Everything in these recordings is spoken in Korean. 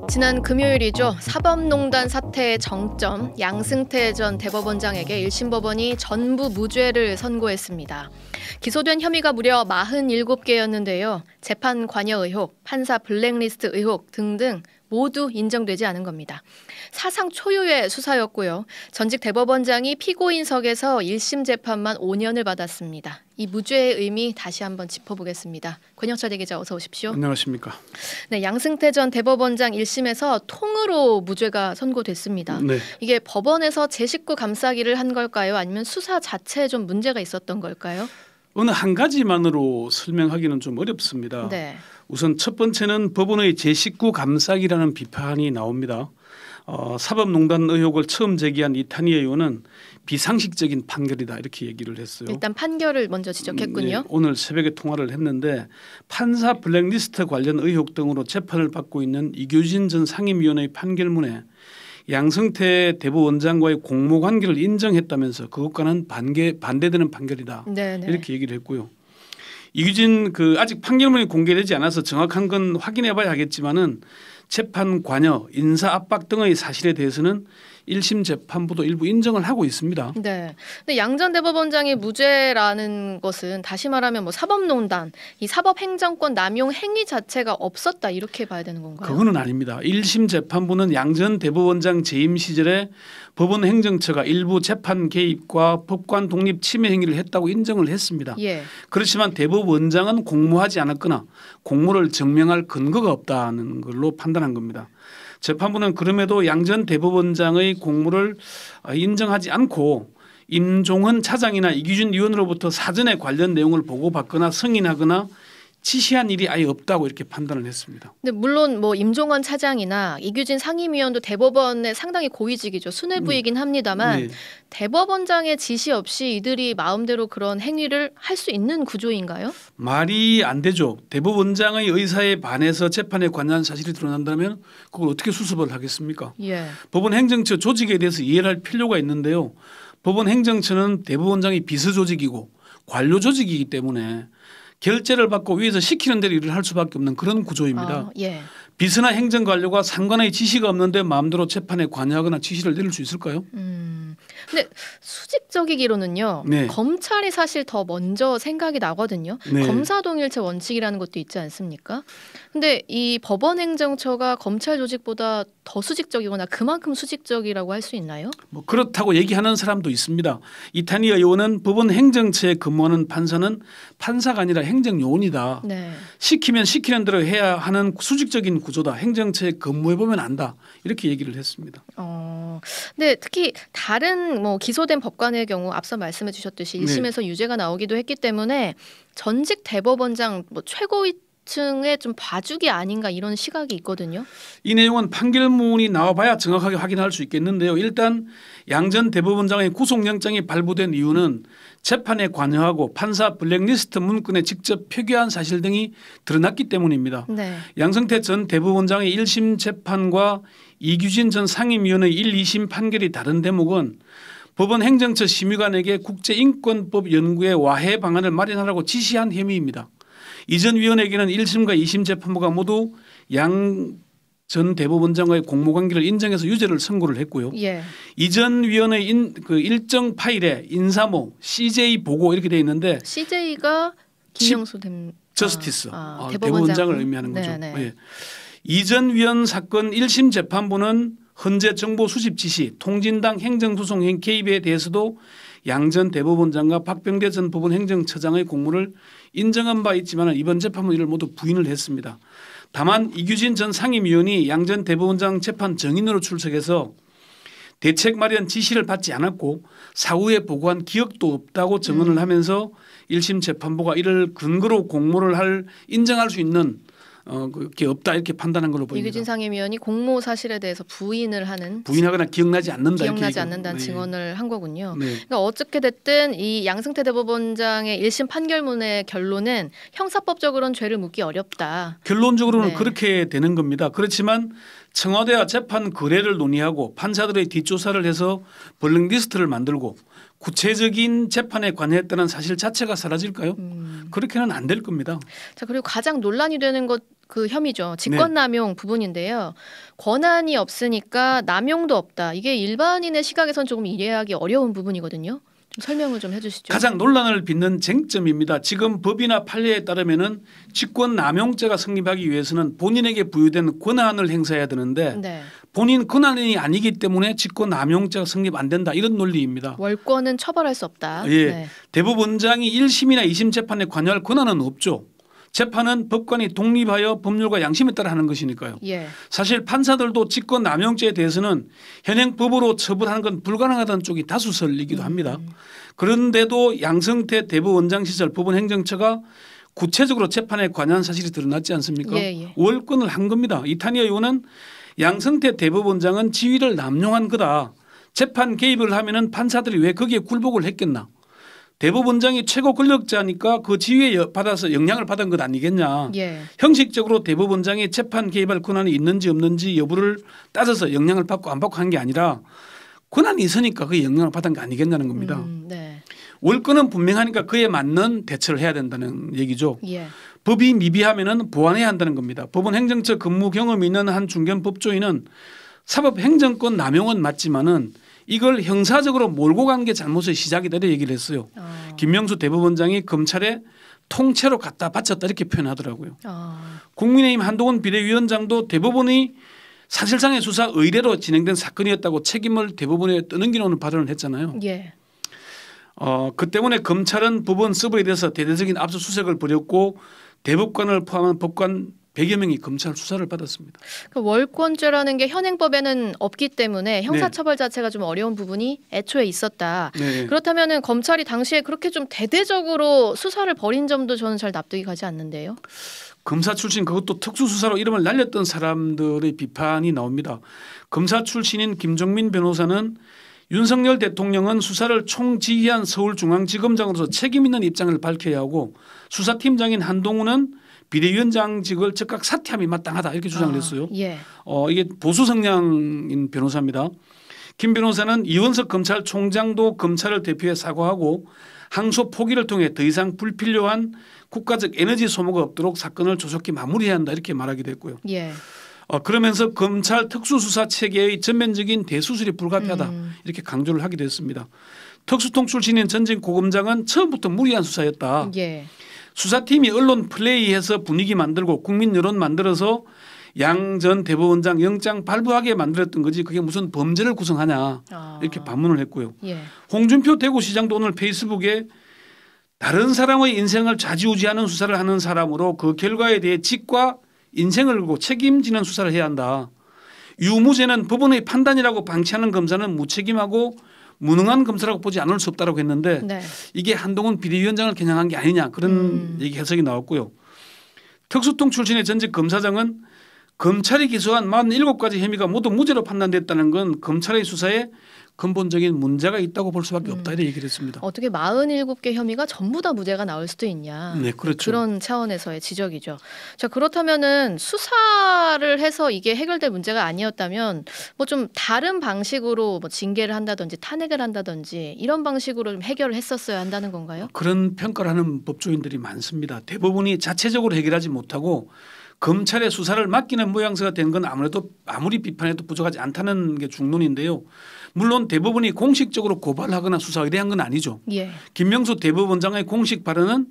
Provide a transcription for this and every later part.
지난 금요일이죠. 사법농단 사태의 정점 양승태 전 대법원장에게 1심 법원이 전부 무죄를 선고했습니다. 기소된 혐의가 무려 47개였는데요. 재판 관여 의혹, 판사 블랙리스트 의혹 등등 모두 인정되지 않은 겁니다. 사상 초유의 수사였고요. 전직 대법원장이 피고인석에서 1심 재판만 5년을 받았습니다. 이 무죄의 의미 다시 한번 짚어보겠습니다. 권영철 대기자 어서 오십시오. 안녕하십니까. 네, 양승태 전 대법원장 1심에서 통으로 무죄가 선고됐습니다. 네. 이게 법원에서 제 식구 감싸기를 한 걸까요? 아니면 수사 자체에 좀 문제가 있었던 걸까요? 어느 한 가지만으로 설명하기는 좀 어렵습니다. 네. 우선 첫 번째는 법원의 제19 감싸기라는 비판이 나옵니다. 사법농단 의혹을 처음 제기한 이탄희 의원은 비상식적인 판결이다 이렇게 얘기를 했어요. 일단 판결을 먼저 지적했군요. 네, 오늘 새벽에 통화를 했는데 판사 블랙리스트 관련 의혹 등으로 재판을 받고 있는 이규진 전 상임위원의 판결문에 양승태 대법원장과의 공모관계를 인정했다면서 그것과는 반대되는 판결이다. 네네. 이렇게 얘기를 했고요. 이규진 아직 판결문이 공개되지 않아서 정확한 건 확인해봐야 하겠지만은 재판 관여, 인사 압박 등의 사실에 대해서는 1심 재판부도 일부 인정을 하고 있습니다. 네. 근데 양 전 대법원장이 무죄라는 것은 다시 말하면 뭐 사법농단, 이 사법행정권 남용 행위 자체가 없었다 이렇게 봐야 되는 건가요? 그거는 아닙니다. 1심 재판부는 양 전 대법원장 재임 시절에 법원 행정처가 일부 재판 개입과 법관 독립 침해 행위를 했다고 인정을 했습니다. 예. 그렇지만 대법원장은 공모하지 않았거나 공모를 증명할 근거가 없다는 걸로 판단한 겁니다. 재판부는 그럼에도 양 전 대법원장의 공모를 인정하지 않고 임종헌 차장이나 이규진 의원으로부터 사전에 관련 내용을 보고받거나 승인하거나 지시한 일이 아예 없다고 이렇게 판단을 했습니다. 근데 물론 뭐 임종헌 차장이나 이규진 상임위원도 대법원의 상당히 고위직이죠. 수뇌부이긴 합니다만 네. 대법원장의 지시 없이 이들이 마음대로 그런 행위를 할 수 있는 구조인가요? 말이 안 되죠. 대법원장의 의사에 반해서 재판에 관여한 사실이 드러난다면 그걸 어떻게 수습을 하겠습니까? 예. 법원 행정처 조직에 대해서 이해를 할 필요가 있는데요. 법원 행정처는 대법원장이 비서조직이고 관료 조직이기 때문에 결재를 받고 위에서 시키는 대로 일을 할 수밖에 없는 그런 구조입니다. 예. 비서나 행정관료가 상관의 지시가 없는데 마음대로 재판에 관여하거나 지시를 내릴 수 있을까요? 근데 수직적이기로는요. 네. 검찰이 사실 더 먼저 생각이 나거든요. 네. 검사동일체 원칙이라는 것도 있지 않습니까? 근데 이 법원행정처가 검찰 조직보다 더 수직적이거나 그만큼 수직적이라고 할 수 있나요? 뭐 그렇다고 얘기하는 사람도 있습니다. 이탄희 의원은 법원 행정처에 근무하는 판사는 판사가 아니라 행정요원이다. 네. 시키면 시키는 대로 해야 하는 수직적인 구조다. 행정처에 근무해보면 안다. 이렇게 얘기를 했습니다. 근데 특히 다른 뭐 기소된 법관의 경우 앞서 말씀해 주셨듯이 1심에서 유죄가 나오기도 했기 때문에 전직 대법원장 뭐 최고위층의 좀 봐주기 아닌가 이런 시각이 있거든요. 이 내용은 판결문이 나와봐야 정확하게 확인할 수 있겠는데요. 일단 양 전 대법원장의 구속영장이 발부된 이유는 재판에 관여하고 판사 블랙리스트 문건에 직접 표기한 사실 등이 드러났기 때문입니다. 네. 양승태 전 대법원장의 1심 재판과 이규진 전 상임위원의 1, 2심 판결이 다른 대목은 법원 행정처 심의관에게 국제인권법 연구의 와해 방안을 마련하라고 지시한 혐의입니다. 이 전 위원에게는 1심과 2심 재판부가 모두 양 전 대법원장과의 공모관계를 인정해서 유죄를 선고를 했고요. 예. 이 전 위원의 일정 파일에 인사모, CJ 보고 이렇게 돼 있는데 CJ가 김영수 저스티스 대법원장. 대법원장을 의미하는 거죠. 예. 이 전 위원 사건 1심 재판부는 헌재 정보 수집 지시, 통진당 행정소송 개입에 대해서도 양 전 대법원장과 박병대 전 법원 행정처장의 공모를 인정한 바 있지만 이번 재판은 이를 모두 부인을 했습니다. 다만 이규진 전 상임위원이 양 전 대법원장 재판 정인으로 출석해서 대책 마련 지시를 받지 않았고 사후에 보고한 기억도 없다고 증언을 하면서 1심 재판부가 이를 근거로 공모를 인정할 수 있는 그게 없다 이렇게 판단한 걸로 보입니다. 이규진 상임위원이 공모 사실에 대해서 부인하거나 기억나지 않는다는 증언을 한 거군요. 네. 그러니까 어떻게 됐든 이 양승태 대법원장의 1심 판결문의 결론은 형사법적으로는 죄를 묻기 어렵다. 결론적으로는 그렇게 되는 겁니다. 그렇지만 청와대와 재판 거래를 논의하고 판사들의 뒷조사를 해서 블랙리스트를 만들고 구체적인 재판에 관여했다는 사실 자체가 사라질까요? 그렇게는 안 될 겁니다. 자, 그리고 가장 논란이 되는 것 그 혐의죠. 직권남용 부분인데요. 권한이 없으니까 남용도 없다. 이게 일반인의 시각에선 조금 이해하기 어려운 부분이거든요. 좀 설명을 좀 해주시죠. 가장 논란을 빚는 쟁점입니다. 지금 법이나 판례에 따르면은 직권남용죄가 성립하기 위해서는 본인에게 부여된 권한을 행사해야 되는데 네. 본인 권한이 아니기 때문에 직권남용죄가 성립 안 된다 이런 논리입니다. 월권은 처벌할 수 없다. 예, 네. 대법원장이 1심이나 2심 재판에 관여할 권한은 없죠. 재판은 법관이 독립하여 법률과 양심에 따라 하는 것이니까요. 예. 사실 판사들도 직권남용죄에 대해서는 현행 법으로 처벌하는 건 불가능하다는 쪽이 다수설이기도 합니다. 그런데도 양승태 대법원장 시절 법원행정처가 구체적으로 재판에 관여한 사실이 드러났지 않습니까? 예. 월권을 한 겁니다. 이탄희 의원은 양승태 대법원장은 지위를 남용한 거다. 재판 개입을 하면은 판사들이 왜 거기에 굴복을 했겠나. 대법원장이 최고 권력자니까 그 지위에 받아서 영향을 받은 것 아니겠냐. 예. 형식적으로 대법원장이 재판 개입할 권한이 있는지 없는지 여부를 따져서 영향을 받고 안 받고 한 게 아니라 권한이 있으니까 그 영향을 받은 게 아니겠냐는 겁니다. 네. 월권은 분명하니까 그에 맞는 대처를 해야 된다는 얘기죠. 예. 법이 미비하면은 보완해야 한다는 겁니다. 법원 행정처 근무 경험이 있는 한 중견 법조인은 사법행정권 남용은 맞지만은 이걸 형사적으로 몰고 간 게 잘못의 시작이다 이렇게 얘기를 했어요. 김명수 대법원장이 검찰에 통째로 갖다 바쳤다 이렇게 표현하더라고요. 국민의힘 한동훈 비대위원장도 대법원이 사실상의 수사 의뢰로 진행된 사건이었다고 책임을 대법원에 떠넘기는 발언을 했잖아요. 예. 그 때문에 검찰은 법원 서버에 대해서 대대적인 압수수색을 벌였고 대법관을 포함한 법관 100여 명이 검찰 수사를 받았습니다. 그 월권죄라는 게 현행법에는 없기 때문에 형사처벌 자체가 좀 어려운 부분이 애초에 있었다. 네. 그렇다면 검찰이 당시에 그렇게 좀 대대적으로 수사를 벌인 점도 저는 잘 납득이 가지 않는데요. 검사 출신 그것도 특수수사로 이름을 날렸던 사람들의 비판이 나옵니다. 검사 출신인 김종민 변호사는 윤석열 대통령은 수사를 총지휘한 서울중앙지검장으로서 책임 있는 입장을 밝혀야 하고 수사팀장인 한동훈은 비대위원장직을 즉각 사퇴함이 마땅하다 이렇게 주장을 했어요. 예. 이게 보수 성향인 변호사입니다. 김 변호사는 이원석 검찰총장도 검찰을 대표해 사과하고 항소 포기를 통해 더 이상 불필요한 국가적 에너지 소모가 없도록 사건을 조속히 마무리해야 한다 이렇게 말하기도 했고요. 예. 그러면서 검찰 특수수사 체계의 전면적인 대수술이 불가피하다 이렇게 강조를 하기도 했습니다. 특수통 출신인 전직 고검장은 처음부터 무리한 수사였다. 예. 수사팀이 언론 플레이해서 분위기 만들고 국민 여론 만들어서 양 전 대법원장 영장 발부하게 만들었던 거지 그게 무슨 범죄를 구성하냐 이렇게 반문을 했고요. 예. 홍준표 대구시장도 오늘 페이스북에 다른 사람의 인생을 좌지우지하는 수사를 하는 사람으로 그 결과에 대해 직과 인생을 걸고 책임지는 수사를 해야 한다. 유무죄는 법원의 판단이라고 방치하는 검사는 무책임하고 무능한 검사라고 보지 않을 수 없다고 했는데 네. 이게 한동훈 비대위원장을 겨냥한 게 아니냐 그런 얘기 해석이 나왔고요. 특수통 출신의 전직 검사장은 검찰이 기소한 47가지 혐의가 모두 무죄로 판단됐다는 건 검찰의 수사에 근본적인 문제가 있다고 볼 수밖에 없다 이렇게 얘기를 했습니다. 어떻게 47개 혐의가 전부 다 무죄가 나올 수도 있냐. 네, 그렇죠. 그런 차원에서의 지적이죠. 자, 그렇다면은 수사를 해서 이게 해결될 문제가 아니었다면 뭐 좀 다른 방식으로 뭐 징계를 한다든지 탄핵을 한다든지 이런 방식으로 좀 해결을 했었어야 한다는 건가요? 그런 평가를 하는 법조인들이 많습니다. 대법원이 자체적으로 해결하지 못하고 검찰의 수사를 맡기는 모양새가 된 건 아무래도 아무리 비판해도 부족하지 않다는 게 중론인데요. 물론 대법원이 공식적으로 고발하거나 수사 의뢰한 건 아니죠. 예. 김명수 대법원장의 공식 발언은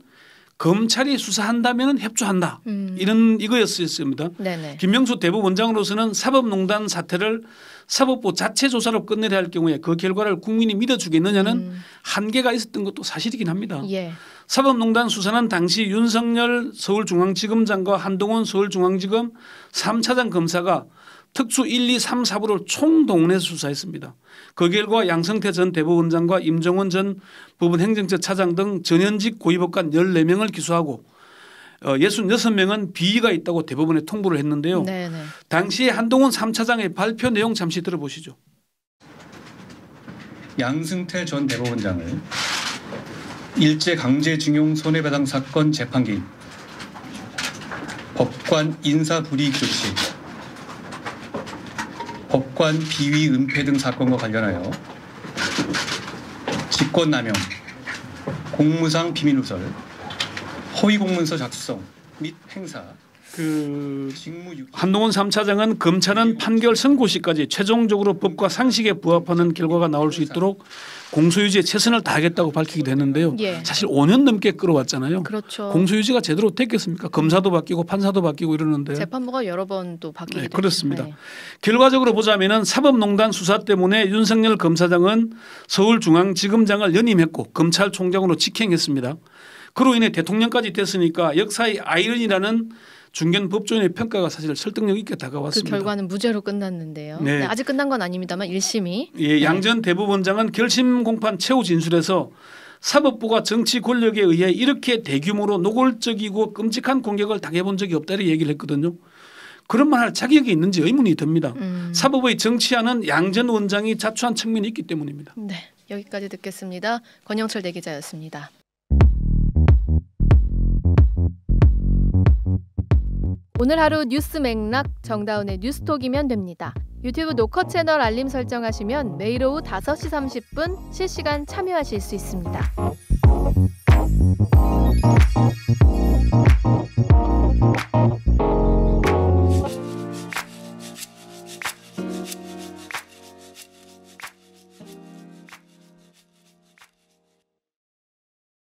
검찰이 수사한다면 협조한다. 이런 이거였습니다. 네네. 김명수 대법원장으로서는 사법농단 사태를 사법부 자체 조사로 끝내야 할 경우에 그 결과를 국민이 믿어주겠느냐는 한계가 있었던 것도 사실이긴 합니다. 예. 사법농단 수사는 당시 윤석열 서울중앙지검장과 한동훈 서울중앙지검 3차장 검사가 특수 1, 2, 3, 4부를 총동원해서 수사했습니다. 그 결과 양승태 전 대법원장과 임종원 전 법원행정처 차장 등 전현직 고위법관 14명을 기소하고 66명은 비위가 있다고 대법원에 통보를 했는데요. 네네. 당시에 한동훈 3차장의 발표 내용 잠시 들어보시죠. 양승태 전 대법원장을 일제강제징용 손해배상 사건 재판 개입, 법관 인사불이익 조치, 법관 비위 은폐 등 사건과 관련하여 직권남용, 공무상 비밀누설, 허위공문서 작성 및 행사, 한동훈 3차장은 검찰은 판결 선고 시까지 최종적으로 법과 상식에 부합하는 결과가 나올 수 있도록 공소유지에 최선을 다하겠다고 밝히기도 했는데요. 예. 사실 5년 넘게 끌어왔잖아요. 그렇죠. 공소유지가 제대로 됐겠습니까? 검사도 바뀌고 판사도 바뀌고 이러는데. 재판부가 여러 번 또 바뀌기도 네, 그렇습니다. 했죠. 네. 결과적으로 보자면은 사법농단 수사 때문에 윤석열 검사장은 서울중앙지검장을 연임했고 검찰총장으로 직행했습니다. 그로 인해 대통령까지 됐으니까 역사의 아이러니라는 중견 법조인의 평가가 사실 설득력 있게 다가왔습니다. 그 결과는 무죄로 끝났는데요. 네. 네, 아직 끝난 건 아닙니다만 1심이. 예, 양 전 대법원장은 결심 공판 최후 진술에서 사법부가 정치 권력에 의해 이렇게 대규모로 노골적이고 끔찍한 공격을 당해본 적이 없다고 얘기를 했거든요. 그런 말 할 자격이 있는지 의문이 듭니다. 사법의 정치하는 양 전 원장이 자초한 측면이 있기 때문입니다. 네, 여기까지 듣겠습니다. 권영철 대기자였습니다. 오늘 하루 뉴스 맥락 정다운의 뉴스톡이면 됩니다. 유튜브 노컷 채널 알림 설정하시면 매일 오후 5시 30분 실시간 참여하실 수 있습니다.